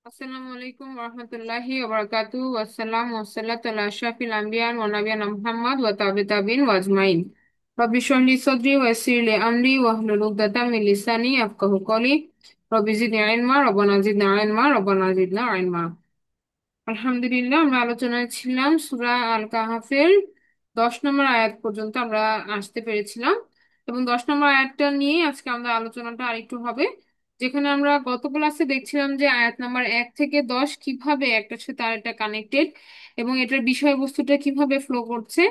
আসসালামু আলাইকুম রহমতুল্লাহি ওবারাকাতু আসসালাম ওয়াসাল্লাতু আলা আশরাফিল আম্বিয়া ওয়া নাবিয়িনা মুহাম্মদ ওয়া তাবিন ওয়া আজমাইন রব্বি ইশরাহ লি সাদরি ওয়া ইয়াসসির লি আমরি ওয়াহলুল উকদাতাম মিন লিসানি ইয়াফকাহু কওলি রব্বি জিদনি ইলমা রব্বানা জিদনা ইলমা রব্বানা জিদনা ইলমা। আলহামদুলিল্লাহ, আমরা আলোচনায় ছিলাম সূরা আল কাহাফের 10 নম্বর আয়াত পর্যন্ত আমরা আসতে পেরেছিলাম, এবং 10 নম্বর আয়াতটা নিয়ে আজকে আমরা আলোচনাটা আরেকটু হবে। যেখানে আমরা গত ক্লাসে দেখছিলাম যে আয়াত নাম্বার 1 থেকে 10 কিভাবে একটার সাথে আরেকটা কানেক্টেড, এবং এটার বিষয়বস্তুটা কিভাবে ফ্লো করছে,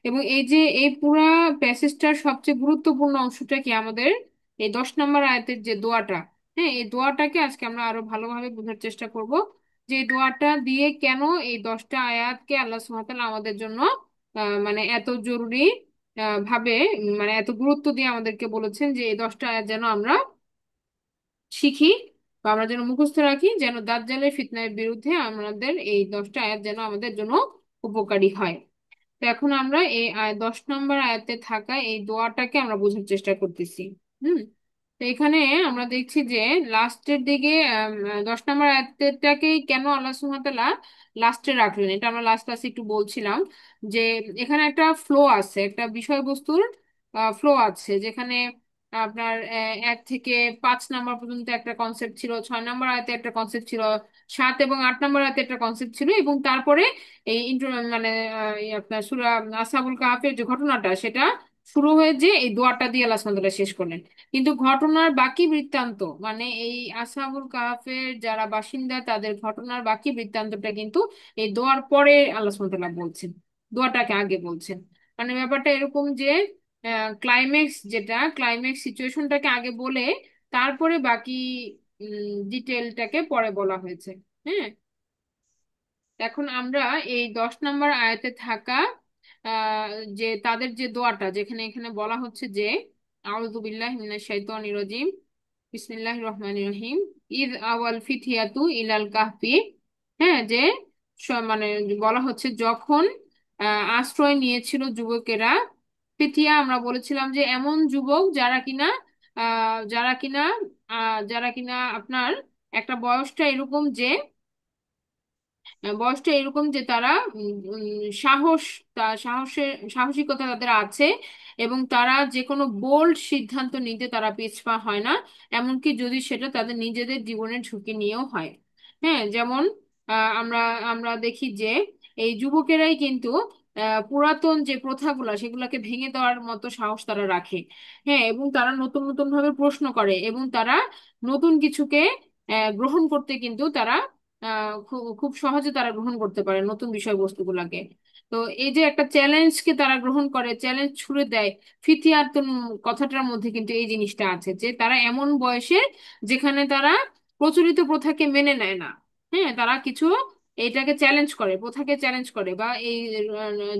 এবং এই যে এই পুরা প্যাসেজটার সবচেয়ে গুরুত্বপূর্ণ অংশটা কি আমাদের এই 10 নম্বর আয়াতের যে দোয়াটা। হ্যাঁ, এই দোয়াটাকে আজকে আমরা আরো ভালোভাবে বোঝার চেষ্টা করব, যে দোয়াটা দিয়ে কেন এই 10টা আয়াতকে আল্লাহ সুবহানাহু ওয়া তাআলা আমাদের জন্য মানে এত জরুরি ভাবে, মানে এত গুরুত্ব দিয়ে আমাদেরকে বলেছেন যে এই 10টা আয়াত যেন আমরা শিখি বা আমরা যেন মুখস্থ রাখি, যেন দাজ্জালের ফিতনার বিরুদ্ধে আমাদের এই 10টা আয়াত যেন আমাদের জন্য উপকারী হয়। তো এখন আমরা এই 10 নম্বর আয়াতে থাকা এই দোয়াটাকে আমরা বোঝার চেষ্টা করতেছি। হুম। তো এখানে আমরা দেখছি যে লাস্টের দিকে 10 নম্বর আয়াতটাকেই কেন আল্লাহ সুবহানাহু ওয়া তাআলা লাস্টে রাখলেন, এটা আমরা লাস্ট ক্লাসে একটু বলছিলাম। যে এখানে একটা ফ্লো আছে, একটা বিষয়বস্তুর ফ্লো আছে, যেখানে আপনার 1 থেকে 5 নম্বর পর্যন্ত একটা কনসেপ্ট ছিল, 6 নম্বর আয়াতে একটা কনসেপ্ট ছিল, 7 এবং 8 নম্বর আয়াতে একটা কনসেপ্ট ছিল, এবং তারপরে এই মানে আপনার সূরা আসহাবুল কাহাফের যে ঘটনাটা সেটা শুরু হয়ে যে এই দোয়াটা দিয়ে আল্লাহ সুবহানাহু ওয়া তাআলা শেষ করলেন। কিন্তু ঘটনার বাকি বৃত্তান্ত, মানে এই আসহাবুল কাহাফের যারা বাসিন্দা তাদের ঘটনার বাকি বৃত্তান্তটা কিন্তু এই দোয়ার পরে আল্লাহ সুবহানাহু ওয়া তাআলা বলছেন, দোয়াটাকে আগে বলছেন। মানে ব্যাপারটা এরকম যে ক্লাইম্যাক্স, যেটা ক্লাইম্যাক্স সিচুয়েশনটাকে আগে বলে তারপরে বাকি ডিটেলটাকে পরে বলা হয়েছে। হ্যাঁ। এখন আমরা এই 10 নম্বর আয়াতে থাকা আহ, যে তাদের যে দোয়াটা, যেখানে এখানে বলা হচ্ছে যে আউযু বিল্লাহি মিনাশ শাইতানির রাজিম বিসমিল্লাহির রহমানির রহিম ইদ আওয়াল ফিথিয়াতু ইলাল কাহফি। হ্যাঁ, যে মানে বলা হচ্ছে যখন আশ্রয় নিয়েছিল যুবকেরা। ফিথিয়া আমরা বলেছিলাম যে এমন যুবক যারা কিনা যারা কিনা যারা কিনা আপনার একটা বয়সটা এরকম যে বয়সটা এরকম যে তারা সাহস, সাহসিকতা তাদের আছে, এবং তারা যে কোনো বোল্ড সিদ্ধান্ত নিতে তারা পিছপা হয় না, এমনকি যদি সেটা তাদের নিজেদের জীবনের ঝুঁকি নিয়েও হয়। হ্যাঁ, যেমন আমরা আমরা দেখি যে এই যুবকেরাই কিন্তু পুরাতন যে প্রথাগুলো সেগুলোকে ভেঙে দেওয়ার মতো সাহস তারা রাখে। হ্যাঁ, এবং তারা নতুন নতুন ভাবে প্রশ্ন করে, এবং তারা নতুন কিছুকে গ্রহণ করতে কিন্তু তারা খুব খুব সহজে তারা গ্রহণ করতে পারে নতুন বিষয়বস্তুগুলোকে। তো এই যে একটা চ্যালেঞ্জকে তারা গ্রহণ করে, চ্যালেঞ্জ ছুড়ে দেয়, ফিতিয়ার তো কথাটার মধ্যে কিন্তু এই জিনিসটা আছে যে তারা এমন বয়সে যেখানে তারা প্রচলিত প্রথাকে মেনে নেয় না। হ্যাঁ, তারা কিছু এটাকে চ্যালেঞ্জ করে, প্রথাকে চ্যালেঞ্জ করে, বা এই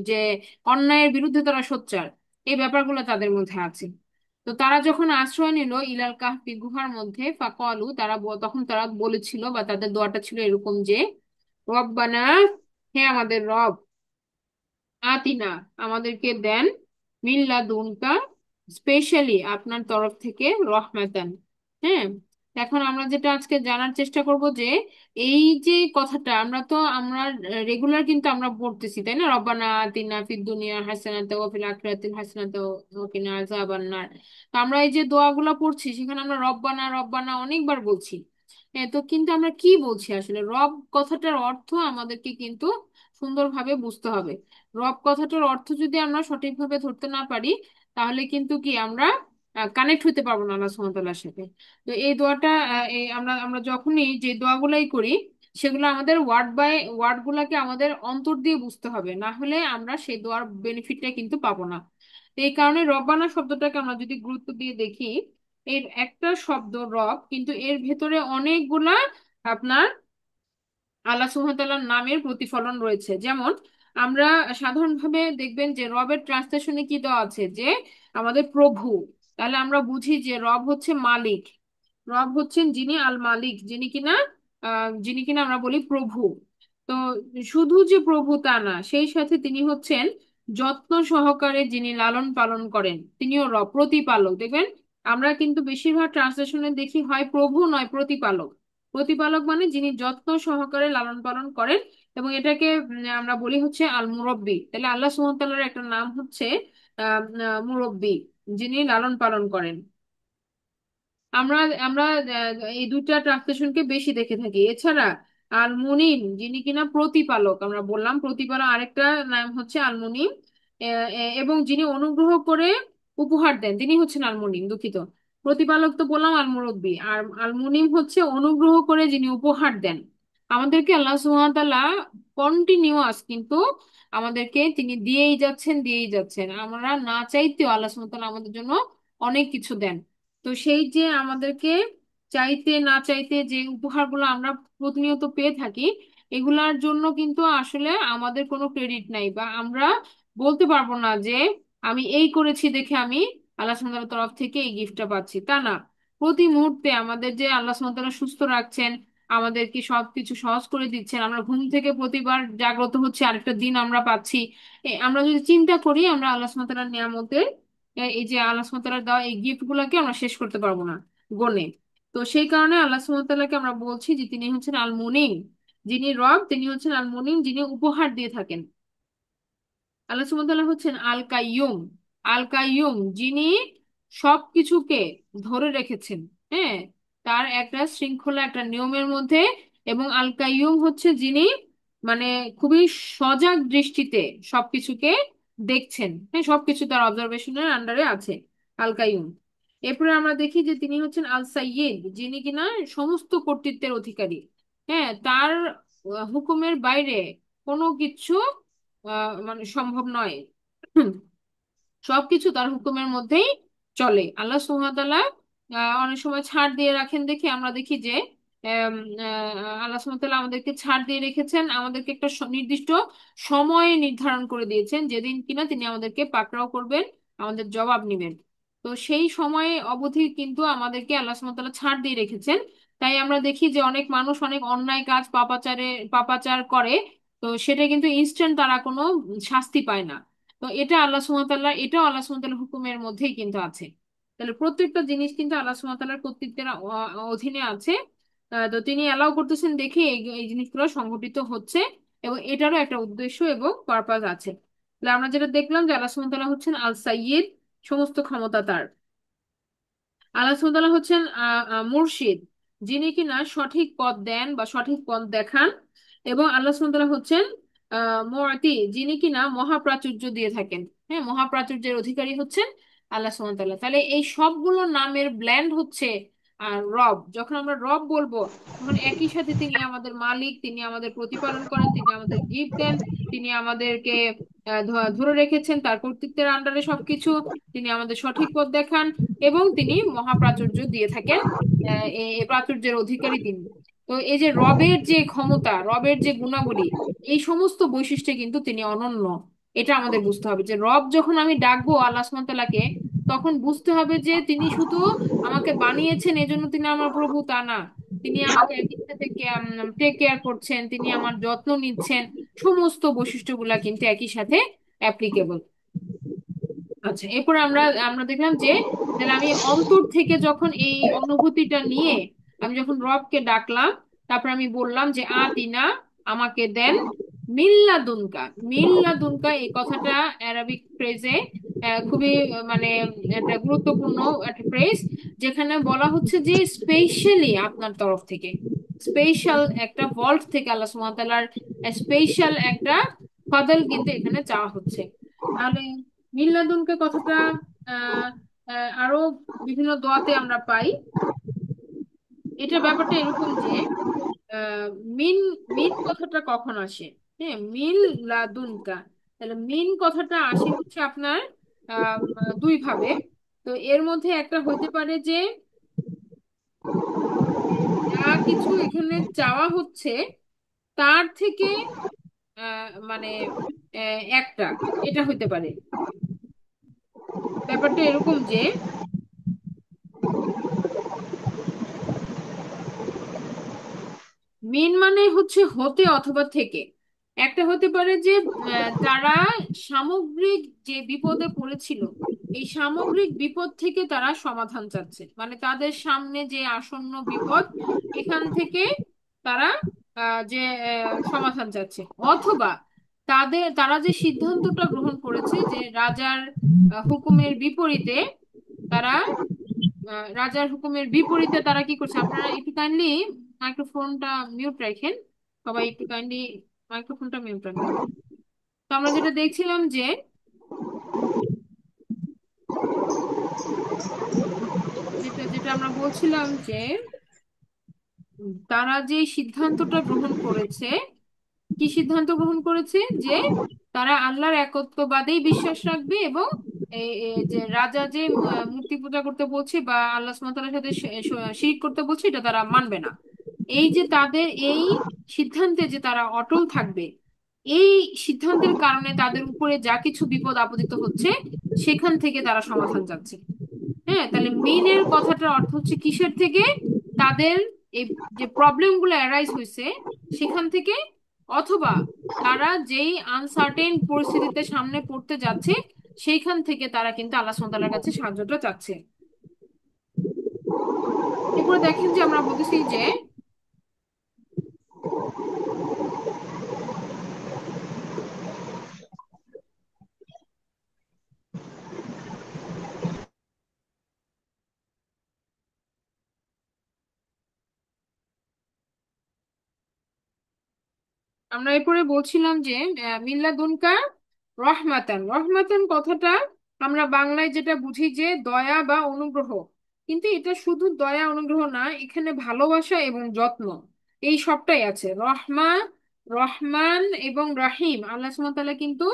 যে অন্যায়ের বিরুদ্ধে তারা সোচ্চার, এই ব্যাপারগুলো তাদের মধ্যে আছে। তো তারা যখন আশ্রয় নিল ইলাল কাহফি গুহার মধ্যে, ফাকালু তারা তখন তারা বলেছিল, বা তাদের দোয়াটা ছিল এরকম যে রব্বানা, হে আমাদের রব, আতিনা আমাদেরকে দেন, মিল্লা দুনকা স্পেশালি আপনার তরফ থেকে, রহমাতান। হ্যাঁ, এখন আমরা যেটা আজকে জানার চেষ্টা করব যে এই যে কথাটা আমরা রেগুলার কিন্তু আমরা পড়তেছি, তাই না? রব্বানা আতিনা ফিদ দুনিয়া হাসানাতা ওয়া ফিল আখিরাতি হাসানাতা ওয়া কিনা আযাবান নার। তো আমরা এই যে দোয়াগুলো পড়ছি সেখানে আমরা রব্বানা রব্বানা অনেকবার বলছি। হ্যাঁ, তো কিন্তু আমরা কি বলছি আসলে? রব কথাটার অর্থ আমাদেরকে কিন্তু সুন্দরভাবে বুঝতে হবে। রব কথাটার অর্থ যদি আমরা সঠিকভাবে ধরতে না পারি, তাহলে কিন্তু কি আমরা কানেক্ট হতে পারবো না আল্লাহ সুবহানাহু ওয়া তাআলার সাথে। তো এই দোয়াটা এই আমরা আমরা যখনই যে দোয়াগুলাই করি সেগুলো আমাদের ওয়ার্ড বাই ওয়ার্ড গুলাকে আমাদের অন্তর দিয়ে বুঝতে হবে, না হলে আমরা সেই দোয়ার বেনিফিটটা কিন্তু পাবো না। তো এই কারণে রব্বানা শব্দটাকে আমরা যদি গুরুত্ব দিয়ে দেখি, এর একটা শব্দ রব, কিন্তু এর ভেতরে অনেকগুলা আপনার আল্লাহ সুবহানাহু ওয়া তাআলার নামের প্রতিফলন রয়েছে। যেমন আমরা সাধারণভাবে দেখবেন যে রবের ট্রান্সলেশনে কি দেওয়া আছে যে আমাদের প্রভু। তাহলে আমরা বুঝি যে রব হচ্ছে মালিক, রব হচ্ছেন যিনি আল মালিক, যিনি কিনা আমরা বলি প্রভু। তো শুধু যে প্রভু তা না, সেই সাথে তিনি হচ্ছেন যত্ন সহকারে যিনি লালন পালন করেন, তিনিও রব, প্রতিপালক। দেখবেন আমরা কিন্তু বেশিরভাগ ট্রান্সলেশনে দেখি হয় প্রভু নয় প্রতিপালক। প্রতিপালক মানে যিনি যত্ন সহকারে লালন পালন করেন, এবং এটাকে আমরা বলি হচ্ছে আল মুরব্বি। তাহলে আল্লাহ সুবহানাহু ওয়া তাআলার একটা নাম হচ্ছে মুরব্বি, যিনি লালন পালন করেন। আমরা আমরা এই দুইটা ট্রান্সলেশনকে বেশি দেখে থাকি। এছাড়া আল মুনিম, যিনি কিনা প্রতিপালক, আমরা বললাম প্রতিপালক, আরেকটা নাম হচ্ছে আল মুনিম। এবং যিনি অনুগ্রহ করে উপহার দেন, তিনি হচ্ছেন আল মুনিম। দুঃখিত, প্রতিপালক তো বললাম আল মুরব্বি, আর আল মুনিম হচ্ছে অনুগ্রহ করে যিনি উপহার দেন। আমাদেরকে আল্লাহ সুবহানাহু ওয়া তাআলা কন্টিনিউয়াস কিন্তু আমাদেরকে তিনি দিয়েই যাচ্ছেন, দিয়েই যাচ্ছেন। আমরা না চাইতেও আল্লাহ সুবহানাহু ওয়া তাআলা আমাদের জন্য অনেক কিছু দেন। তো সেই যে আমাদেরকে চাইতে না চাইতে যে উপহারগুলো আমরা প্রতিনিয়ত পেয়ে থাকি, এগুলার জন্য কিন্তু আসলে আমাদের কোনো ক্রেডিট নাই, বা আমরা বলতে পারবো না যে আমি এই করেছি দেখে আমি আল্লাহ সুবহানাহু ওয়া তাআলার তরফ থেকে এই গিফটটা পাচ্ছি, তা না। প্রতি মুহূর্তে আমাদের যে আল্লাহ সুবহানাহু ওয়া তাআলা সুস্থ রাখছেন, আমাদেরকে সবকিছু সহজ করে দিচ্ছেন, আমরা ঘুম থেকে প্রতিবার জাগ্রত হচ্ছে, আরেকটা দিন আমরা পাচ্ছি। আমরা যদি চিন্তা করি, আমরা আল্লাহ সুবহানাহু ওয়া তাআলার নিয়ামতের, এই যে আল্লাহ সুবহানাহু ওয়া তাআলার দেওয়া এই গিফট গুলাকে আমরা শেষ করতে পারবো না গণে। তো সেই কারণে আল্লাহ সুবহানাহু ওয়া তাআলাকে আমরা বলছি যে তিনি হচ্ছেন আল মুনিম, যিনি রব তিনি হচ্ছেন আল মুনিম, যিনি উপহার দিয়ে থাকেন। আল্লাহ সুবহানাহু ওয়া তাআলা হচ্ছেন আল কাইয়ুম। আল কাইয়ুম যিনি সবকিছুকে ধরে রেখেছেন, হ্যাঁ, তার একটা শৃঙ্খলা, একটা নিয়মের মধ্যে। এবং আল কাইয়ুম হচ্ছে যিনি মানে খুবই সজাগ দৃষ্টিতে সবকিছুকে দেখছেন, হ্যাঁ, সবকিছু তার অবজারভেশনের আন্ডারে আছে। আল কাইয়ুম। এরপরে আমরা দেখি যে তিনি হচ্ছেন আল সাইয়্যিদ, যিনি কিনা সমস্ত কর্তৃত্বের অধিকারী। হ্যাঁ, তার হুকুমের বাইরে কোনো কিছু মানে সম্ভব নয়। সবকিছু তার হুকুমের মধ্যেই চলে। আল্লাহ সুবহানাহু ওয়া তাআলা অনেক সময় ছাড় দিয়ে রাখেন, দেখি আমরা দেখি যে আম, আল্লাহ সুবহানাহু ওয়া তাআলা আমাদেরকে ছাড় দিয়ে রেখেছেন, আমাদেরকে একটা নির্দিষ্ট সময় নির্ধারণ করে দিয়েছেন, যেদিন কিনা তিনি আমাদেরকে পাকড়াও করবেন, আমাদের জবাব নিবেন। তো সেই সময়ে অবধি কিন্তু আমাদেরকে আল্লাহ সুবহানাহু ওয়া তাআলা ছাড় দিয়ে রেখেছেন। তাই আমরা দেখি যে অনেক মানুষ অনেক অন্যায় কাজ, পাপাচার করে, তো সেটা কিন্তু ইনস্ট্যান্ট তারা কোনো শাস্তি পায় না। তো এটা আল্লাহ সুবহানাহু ওয়া তাআলা, এটাও আল্লাহ সুবহানাহু ওয়া তাআলার হুকুমের মধ্যেই কিন্তু আছে। তাহলে প্রত্যেকটা জিনিস কিন্তু আল্লাহ সুবহানাহু ওয়া তাআলার কর্তৃত্বের অধীনে আছে। তো তিনি অ্যালাউ করতেছেন দেখে এই জিনিসগুলো সংঘটিত হচ্ছে, এবং এটারও একটা উদ্দেশ্য এবং পারপাস আছে। তাহলে আমরা যেটা দেখলাম যে আল্লাহ সুবহানাহু ওয়া তাআলা হচ্ছেন আল সাইয়্যিদ, সমস্ত ক্ষমতা তার। আল্লাহ সুবহানাহু ওয়া তাআলা হচ্ছেন মুরশিদ, যিনি কিনা সঠিক পথ দেন বা সঠিক পথ দেখান। এবং আল্লাহ সুবহানাহু ওয়া তাআলা হচ্ছেন মুআতি, যিনি কিনা মহাপ্রাচুর্য দিয়ে থাকেন। হ্যাঁ, মহাপ্রাচুর্যের অধিকারী হচ্ছেন আল্লাহ সুবহানাহু ওয়া তাআলা। তাহলে এই সবগুলো নামের ব্ল্যান্ড হচ্ছে রব। যখন আমরা রব বলবো, তখন একই সাথে তিনি আমাদের মালিক, তিনি আমাদের প্রতিপালন করেন, তিনি আমাদের গিফট দেন, তিনি আমাদেরকে ধরে রেখেছেন তার কর্তৃত্বের আন্ডারে সবকিছু, তিনি আমাদের সঠিক পথ দেখান, এবং তিনি মহাপ্রাচুর্য দিয়ে থাকেন। এই প্রাচুর্যের অধিকারী তিনি। তো এই যে রবের যে ক্ষমতা, রবের যে গুণাবলী, এই সমস্ত বৈশিষ্ট্যে কিন্তু তিনি অনন্য। এটা আমাদের বুঝতে হবে যে রব যখন আমি ডাকবো আল্লাহ সুবহানাহু ওয়া তাআলাকে, তখন বুঝতে হবে যে তিনি শুধু আমাকে বানিয়েছেন এজন্য তিনি আমার প্রভু, তা না। তিনি আমাকে একই সাথে টেক কেয়ার করছেন, তিনি আমার যত্ন নিচ্ছেন। সমস্ত বৈশিষ্ট্যগুলা কিন্তু একই সাথে অ্যাপ্লিকেবল। আচ্ছা, এরপর আমরা আমরা দেখলাম যে তাহলে আমি অন্তর থেকে যখন এই অনুভূতিটা নিয়ে আমি যখন রবকে ডাকলাম, তারপর আমি বললাম যে আতিনা, আমাকে দেন, মিল্লাদুনকা। মিল্লাদুনকা এই কথাটা অ্যারাবিক ফ্রেজে খুবই মানে একটা গুরুত্বপূর্ণ একটা ফ্রেজ, যেখানে বলা হচ্ছে যে স্পেশালি আপনার তরফ থেকে, স্পেশাল একটা ভল্ট থেকে আল্লাহ সুবহানাহু ওয়া তাআলার স্পেশাল একটা ফদল কিন্তু এখানে চাওয়া হচ্ছে। তাহলে মিল্লাদুনকে কথাটা আহ আরো বিভিন্ন দোয়াতে আমরা পাই। এটা ব্যাপারটা এরকম যে আহ, মিন মিন কথাটা কখন আসে? হ্যাঁ, মিল লাদুনকা। তাহলে মিন কথাটা আসে হচ্ছে আপনার আহ, দুই ভাবে। তো এর মধ্যে একটা হইতে পারে যে যা কিছু এখানে চাওয়া হচ্ছে তার থেকে মানে একটা, এটা হইতে পারে। ব্যাপারটা এরকম যে মিন মানে হচ্ছে হতে অথবা থেকে। একটা হতে পারে যে তারা সামগ্রিক যে বিপদে পড়েছিল, এই সামগ্রিক বিপদ থেকে তারা সমাধান চাচ্ছে, মানে তাদের সামনে যে আসন্ন বিপদ, এখান থেকে তারা যে সমাধান চাচ্ছে। অথবা তারা যে সিদ্ধান্তটা গ্রহণ করেছে যে রাজার হুকুমের বিপরীতে তারা রাজার হুকুমের বিপরীতে তারা কি করছে। আপনারা একটু কাইন্ডলি মাইক্রোফোনটা মিউট রাখেন, সবাই একটু কাইন্ডলি মাইক্রোফোনটা মিউট রাখবেন। তো আমরা যেটা দেখছিলাম যে যেটা যেটা আমরা বলছিলাম যে তারা যে সিদ্ধান্তটা গ্রহণ করেছে, কি সিদ্ধান্ত গ্রহণ করেছে যে তারা আল্লাহর একত্ববাদেই বিশ্বাস রাখবে, এবং যে রাজা যে মূর্তি পূজা করতে বলছে বা আল্লাহ সুবহানাহু ওয়া তাআলার সাথে শিরক করতে বলছে এটা তারা মানবে না। এই যে তাদের এই সিদ্ধান্তে যে তারা অটল থাকবে, এই সিদ্ধান্তের কারণে তাদের উপরে যা কিছু বিপদ আপতিত হচ্ছে সেখান থেকে তারা সমাধান চাচ্ছে। হ্যাঁ, তাহলে মেইনের কথাটার অর্থ হচ্ছে কিসের থেকে? তাদের এই যে প্রবলেম গুলো অ্যারাইজ হয়েছে সেখান থেকে, অথবা তারা যেই আনসার্টেন পরিস্থিতিতে সামনে পড়তে যাচ্ছে সেইখান থেকে তারা কিন্তু আল্লাহ সুবহানাহু ওয়া তাআলার কাছে সাহায্যটা চাচ্ছে। এরপরে দেখেন যে আমরা বলতেছি যে আমরা এরপরে বলছিলাম যে মিল্লাদুনকা রহমাতান, রহমাতান কথাটা আমরা বাংলায় যেটা বুঝি যে দয়া বা অনুগ্রহ, কিন্তু এটা শুধু দয়া অনুগ্রহ না, এখানে ভালোবাসা এবং যত্ন এই সবটাই আছে। রহমান এবং রাহিম, আল্লাহ সুবহানাহু ওয়া তাআলা কিন্তু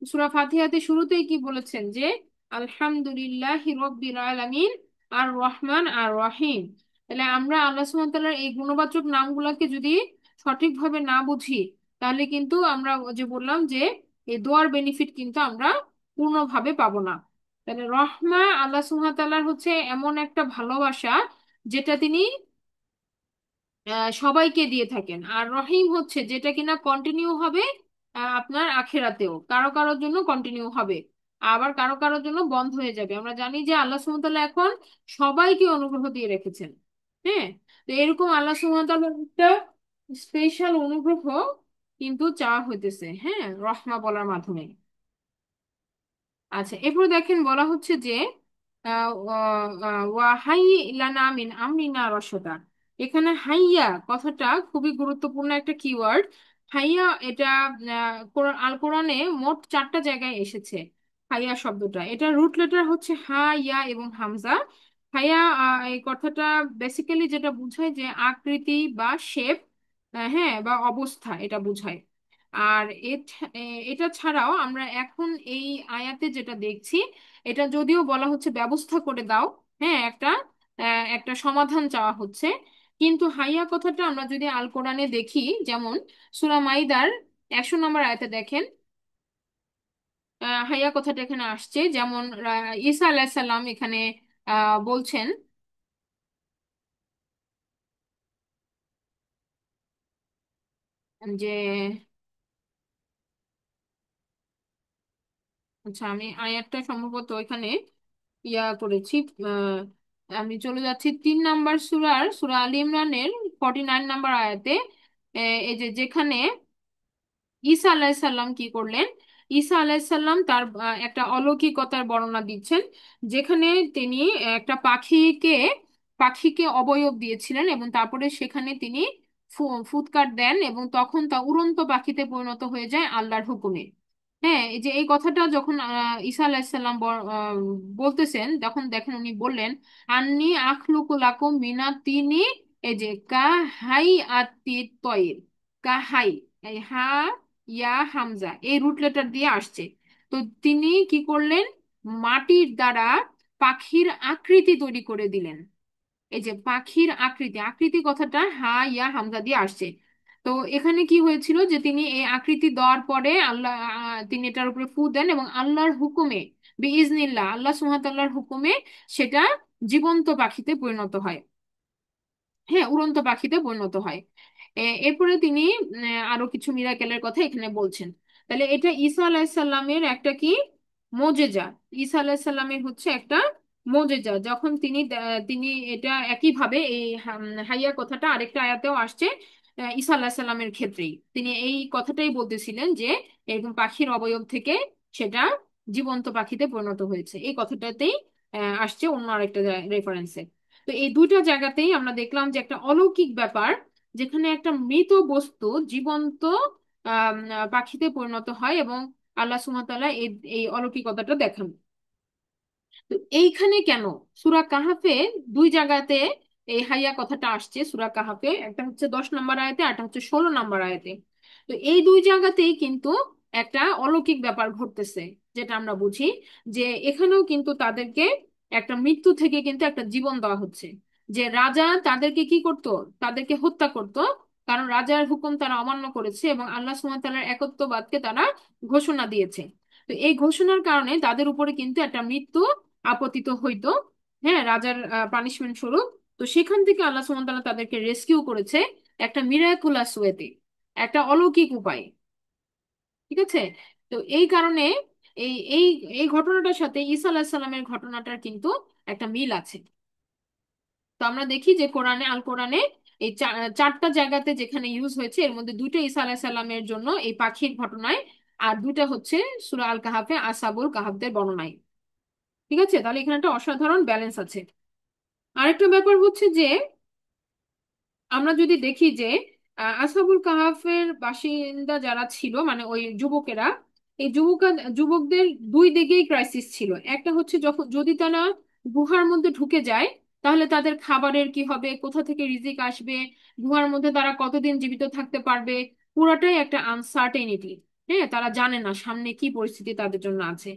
সূরা ফাতিহাতে শুরুতেই কি বলেছেন যে আলহামদুলিল্লাহি রাব্বিল আলামিন আর রহমান আর রহিম। তাহলে আমরা আল্লাহ সুবহানাহু ওয়া তাআলার এই গুণবাচক নামগুলোকে যদি সঠিকভাবে না বুঝি, তাহলে কিন্তু আমরা ওই যে বললাম যে এই দোয়ার বেনিফিট কিন্তু আমরা পূর্ণভাবে পাবো না। তাহলে রহমা আল্লাহ সুবহানাহু ওয়া তাআলার হচ্ছে এমন একটা ভালোবাসা যেটা তিনি সবাইকে দিয়ে থাকেন, আর রহিম হচ্ছে যেটা কিনা কন্টিনিউ হবে আপনার আখেরাতেও কারো কারোর জন্য কন্টিনিউ হবে, আবার কারো কারোর জন্য বন্ধ হয়ে যাবে। আমরা জানি যে আল্লাহ সুবহানাহু ওয়া তাআলা এখন সবাইকে অনুগ্রহ দিয়ে রেখেছেন। হ্যাঁ, তো এরকম আল্লাহ সুবহানাহু ওয়া তাআলার একটা স্পেশাল অনুগ্রহ কিন্তু চাওয়া হইতেছে, হ্যাঁ, রহমা বলার মাধ্যমে। আচ্ছা, এরপরে দেখেন বলা হচ্ছে যে ওয়া হাই লানা মিন আমরিনা রশদা। এখানে হাইয়া কথাটা খুবই গুরুত্বপূর্ণ একটা কিওয়ার্ড। হাইয়া এটা আল কোরআনে মোট 4টা জায়গায় এসেছে। হাইয়া শব্দটা, এটা রুট লেটার হচ্ছে হা, ইয়া এবং হামজা। হাইয়া এই কথাটা বেসিক্যালি যেটা বোঝায় যে আকৃতি বা শেপ, হ্যাঁ, বা অবস্থা এটা বোঝায়। আর এটা ছাড়াও আমরা এখন এই আয়াতে যেটা দেখছি, এটা যদিও বলা হচ্ছে ব্যবস্থা করে দাও, হ্যাঁ, একটা সমাধান চাওয়া হচ্ছে, কিন্তু হাইয়া কথাটা আমরা যদি আল কোরআনে দেখি, যেমন সূরা মাইদার 100 নম্বর আয়াতে দেখেন, হাইয়া কথাটা এখানে আসছে। যেমন ঈসা আলাইহিস সালাম এখানে বলছেন যে, আচ্ছা আমি আয়াতটা সম্ভবত এখানে ইয়া করেছি, আহ, আমি চলে যাচ্ছি 3 নাম্বার সূরা আলী ইমরানের 49 নাম্বার আয়াতে। এই যে যেখানে ঈসা আলাইসাল্লাম কি করলেন, ঈসা আলাইসাল্লাম তার একটা অলৌকিকতার বর্ণনা দিচ্ছেন, যেখানে তিনি একটা পাখিকে অবয়ব দিয়েছিলেন এবং তারপরে সেখানে তিনি ফুৎকার দেন এবং তখন তা উড়ন্ত পাখিতে পরিণত হয়ে যায় আল্লাহর হুকুমে। হ্যাঁ, এই যে এই কথাটা যখন ঈসা আলাইসাল্লাম বলতেছেন, তখন দেখেন উনি বললেন আন্নি আখলুকু লাকুম মিনাত তিনি, এই যে কা হাই আতি তয়ির, কা হাই, এই হা ইয়া হামজা এই রুট লেটার দিয়ে আসছে। তো তিনি কি করলেন, মাটির দ্বারা পাখির আকৃতি তৈরি করে দিলেন। এই যে পাখির আকৃতি, আকৃতি কথাটা হা ইয়া হামজা দিয়ে আসছে। তো এখানে কি হয়েছিল যে তিনি এই আকৃতি দেওয়ার পরে আল্লাহ তিনি এটার উপরে ফু দেন এবং আল্লাহর হুকুমে, বিইজনিল্লাহ আল্লাহ সুবহানাহু ওয়া তাআলার হুকুমে সেটা জীবন্ত পাখিতে পরিণত হয়। হ্যাঁ, উড়ন্ত পাখিতে পরিণত হয়। এরপরে তিনি আরো কিছু মিরাকেলের কথা এখানে বলছেন। তাহলে এটা ঈসা আলাইহিস সালামের একটা কি মোজেজা। ঈসা আলাইসাল্লামের হচ্ছে একটা মোজেজা, যখন তিনি এটা একইভাবে এই হাইয়া কথাটা আরেকটা আয়াতেও আসছে। ঈসা আলাহিসাল্লামের ক্ষেত্রেই তিনি এই কথাটাই বলতেছিলেন যে এরকম পাখির অবয়ব থেকে সেটা জীবন্ত পাখিতে পরিণত হয়েছে, এই কথাটাতেই আসছে অন্য আরেকটা রেফারেন্সে। তো এই দুইটা জায়গাতেই আমরা দেখলাম যে একটা অলৌকিক ব্যাপার, যেখানে একটা মৃত বস্তু জীবন্ত পাখিতে পরিণত হয়, এবং আল্লাহ সুবহানাহু ওয়া তাআলা এই এই অলৌকিকতাটা দেখান। তো এইখানে কেন সূরা কাহাফে দুই জায়গাতে এই হাইয়া কথাটা আসছে? সূরা কাহাফে একটা হচ্ছে 10 নম্বর আয়াতে, আর একটা হচ্ছে 16 নম্বর আয়াতে। তো এই দুই জায়গাতেই কিন্তু একটা অলৌকিক ব্যাপার ঘটতেছে, যেটা আমরা বুঝি যে এখানেও কিন্তু তাদেরকে একটা মৃত্যু থেকে কিন্তু একটা জীবন দেওয়া হচ্ছে। যে রাজা তাদেরকে কি করত? তাদেরকে হত্যা করত, কারণ রাজার হুকুম তারা অমান্য করেছে এবং আল্লাহ সুবহানাহু ওয়া তাআলার একত্ববাদকে তারা ঘোষণা দিয়েছে। তো এই ঘোষণার কারণে তাদের উপরে কিন্তু একটা মৃত্যু আপতিত হইতো, হ্যাঁ, রাজার পানিশমেন্ট স্বরূপ। তো সেখান থেকে আল্লাহ সুবহানাহু ওয়া তাআলা তাদেরকে রেস্কিউ করেছে একটা মিরাকুলাস ওয়েতে, একটা অলৌকিক উপায়। ঠিক আছে? তো এই কারণে এই এই এই ঘটনাটার সাথে ঈসা আলাইহিস সালামের ঘটনাটার কিন্তু একটা মিল আছে। তো আমরা দেখি যে আল কোরআনে এই চারটা জায়গাতে যেখানে ইউজ হয়েছে, এর মধ্যে দুইটা ঈসা আলাইহিস সালামের জন্য এই পাখির ঘটনায়, আর দুইটা হচ্ছে সূরা আল কাহাফে আসহাবুল কাহাফদের বর্ণনায়। ঠিক আছে, তাহলে এখানে একটা অসাধারণ ব্যালেন্স আছে। আরেকটা ব্যাপার হচ্ছে যে আমরা যদি দেখি যে আসহাবুল কাহাফের বাসিন্দা যারা ছিল, মানে ওই যুবকেরা, এই যুবকদের দুই দিকেই ক্রাইসিস ছিল। একটা হচ্ছে যখন যদি তারা গুহার মধ্যে ঢুকে যায়, তাহলে তাদের খাবারের কি হবে, কোথা থেকে রিজিক আসবে, গুহার মধ্যে তারা কতদিন জীবিত থাকতে পারবে, পুরাটাই একটা আনসার্টেনিটি। হ্যাঁ, তারা জানে না সামনে কি পরিস্থিতি তাদের জন্য আছে।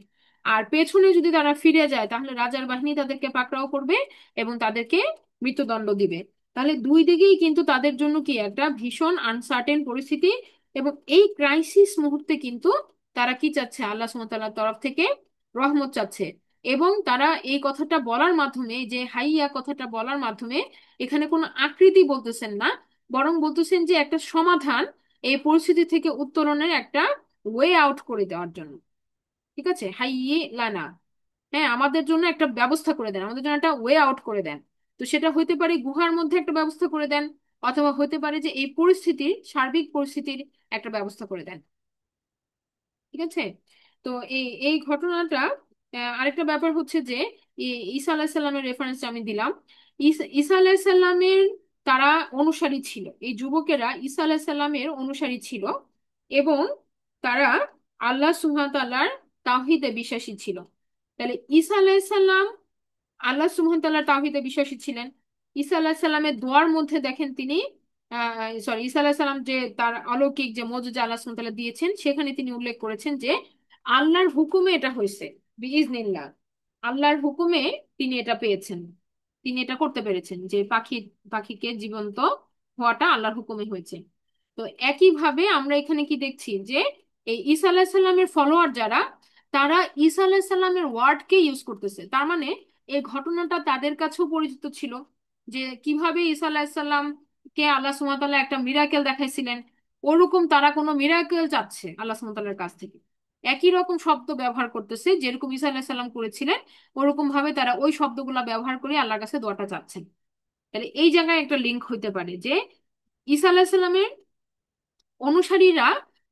আর পেছনে যদি তারা ফিরে যায়, তাহলে রাজার বাহিনী তাদেরকে পাকড়াও করবে এবং তাদেরকে মৃত্যুদণ্ড দিবে। তাহলে দুই দিকেই কিন্তু তাদের জন্য কি একটা ভীষণ আনসার্টেন পরিস্থিতি। এবং এই ক্রাইসিস মুহূর্তে কিন্তু তারা কি চাচ্ছে? আল্লাহ সুবহানাহু ওয়া তাআলার তরফ থেকে রহমত চাচ্ছে। এবং তারা এই কথাটা বলার মাধ্যমে, যে হাইয়া কথাটা বলার মাধ্যমে, এখানে কোনো আকৃতি বলতেছেন না, বরং বলতেছেন যে একটা সমাধান, এই পরিস্থিতি থেকে উত্তরণের একটা ওয়ে আউট করে দেওয়ার জন্য। ঠিক আছে, হাইয়ে লানা, হ্যাঁ, আমাদের জন্য একটা ব্যবস্থা করে দেন, আমাদের জন্য একটা ওয়ে আউট করে দেন। তো সেটা হইতে পারে গুহার মধ্যে একটা ব্যবস্থা করে দেন, অথবা হতে পারে যে এই পরিস্থিতির, সার্বিক পরিস্থিতির একটা ব্যবস্থা করে দেন। ঠিক আছে? তো এই এই ঘটনাটা, আরেকটা ব্যাপার হচ্ছে যে ঈসা আলাহিসাল্লামের রেফারেন্স আমি দিলাম। ঈসা আলাহিসাল্লামের তারা অনুসারী ছিল, এই যুবকেরা ঈসা আলাহিসাল্লামের অনুসারী ছিল, এবং তারা আল্লাহ সুবহানাহু ওয়া তাআলার তাওহীদে বিশ্বাসী ছিল। তাহলে ঈসা আলাহিসাল্লাম আল্লাহ সুবহানাহু ওয়া তাআলার তাওহীদে বিশ্বাসী ছিলেন। ঈসা আলাইহিস সালামের দোয়ার মধ্যে দেখেন তিনি, ঈসা আলাইহিস সালাম যে তার অলৌকিক যে মওজিজা আল্লাহ সুবহানাহু ওয়া তাআলা দিয়েছেন, সেখানে তিনি উল্লেখ করেছেন যে আল্লাহর হুকুমে এটা হয়েছে, বিইজনিল্লাহ, আল্লাহর হুকুমে তিনি এটা পেয়েছেন, তিনি এটা করতে পেরেছেন, যে পাখিকে জীবন্ত হওয়াটা আল্লাহর হুকুমে হয়েছে। তো একইভাবে আমরা এখানে কি দেখছি যে এই ঈসা আলাইহিস সালামের ফলোয়ার যারা, তারা ঈসা আলাইহিস সালামের ওয়ার্ডকে ইউজ করতেছে। তার মানে এই ঘটনাটা তাদের কাছেও পরিচিত ছিল, যে কিভাবে ঈসা আলাইসাল্লাম কে আল্লাহ সুবহানাহু ওয়া তাআলা একটা মিরাকেল দেখাইছিলেন, ওরকম তারা কোনো মিরাকেল চাচ্ছে আল্লাহ সুবহানাহু ওয়া তাআলার কাছ থেকে। একই রকম শব্দ ব্যবহার করতেছে, যেরকম ঈসা আলাইসাল্লাম করেছিলেন, ওরকম ভাবে তারা ওই শব্দগুলা ব্যবহার করে আল্লাহর কাছে দোয়াটা চাচ্ছেন। তাহলে এই জায়গায় একটা লিঙ্ক হইতে পারে যে ঈসা আলাইসাল্লামের অনুসারীরা